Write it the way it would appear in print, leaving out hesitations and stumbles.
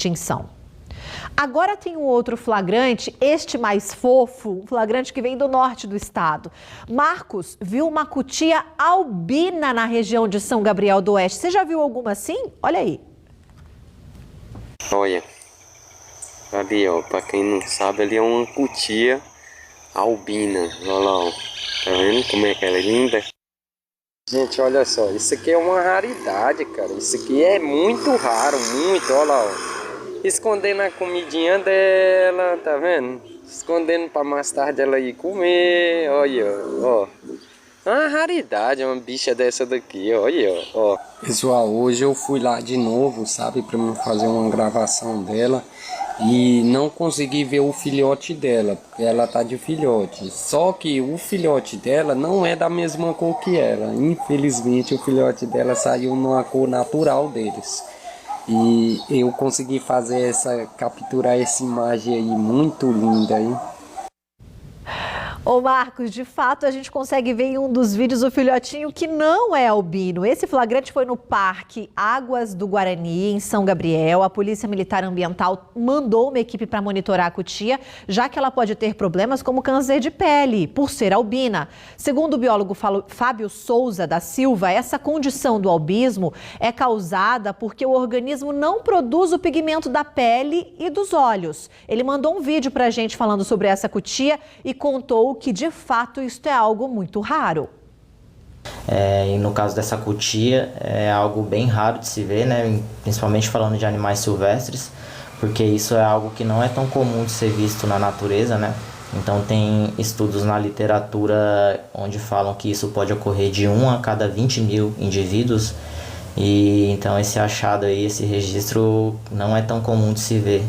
extinção. Agora tem um outro flagrante, este mais fofo, um flagrante que vem do norte do estado. Marcos viu uma cutia albina na região de São Gabriel do Oeste. Você já viu alguma assim? Olha aí. Olha, ali ó, pra quem não sabe, ali é uma cutia albina. Olha lá, ó. Tá vendo como é que ela é linda? Gente, olha só, isso aqui é uma raridade, cara. Isso aqui é muito raro, muito, olha lá, ó. Escondendo a comidinha dela, tá vendo? Escondendo pra mais tarde ela ir comer, olha, ó. Uma raridade, uma bicha dessa daqui, olha, ó. Pessoal, hoje eu fui lá de novo, sabe, pra mim fazer uma gravação dela e não consegui ver o filhote dela, porque ela tá de filhote. Só que o filhote dela não é da mesma cor que ela. Infelizmente, o filhote dela saiu numa cor natural deles. E eu consegui capturar essa imagem aí muito linda, hein? Ô Marcos, de fato a gente consegue ver em um dos vídeos o filhotinho que não é albino. Esse flagrante foi no Parque Águas do Guarani, em São Gabriel. A Polícia Militar Ambiental mandou uma equipe para monitorar a cutia, já que ela pode ter problemas como câncer de pele, por ser albina. Segundo o biólogo Fábio Souza da Silva, essa condição do albismo é causada porque o organismo não produz o pigmento da pele e dos olhos. Ele mandou um vídeo para a gente falando sobre essa cutia e contou que, de fato, isto é algo muito raro. E no caso dessa cutia, é algo bem raro de se ver, né? Principalmente falando de animais silvestres, porque isso é algo que não é tão comum de ser visto na natureza, né? Então tem estudos na literatura onde falam que isso pode ocorrer de 1 a cada 20 mil indivíduos, e então esse achado aí, esse registro não é tão comum de se ver.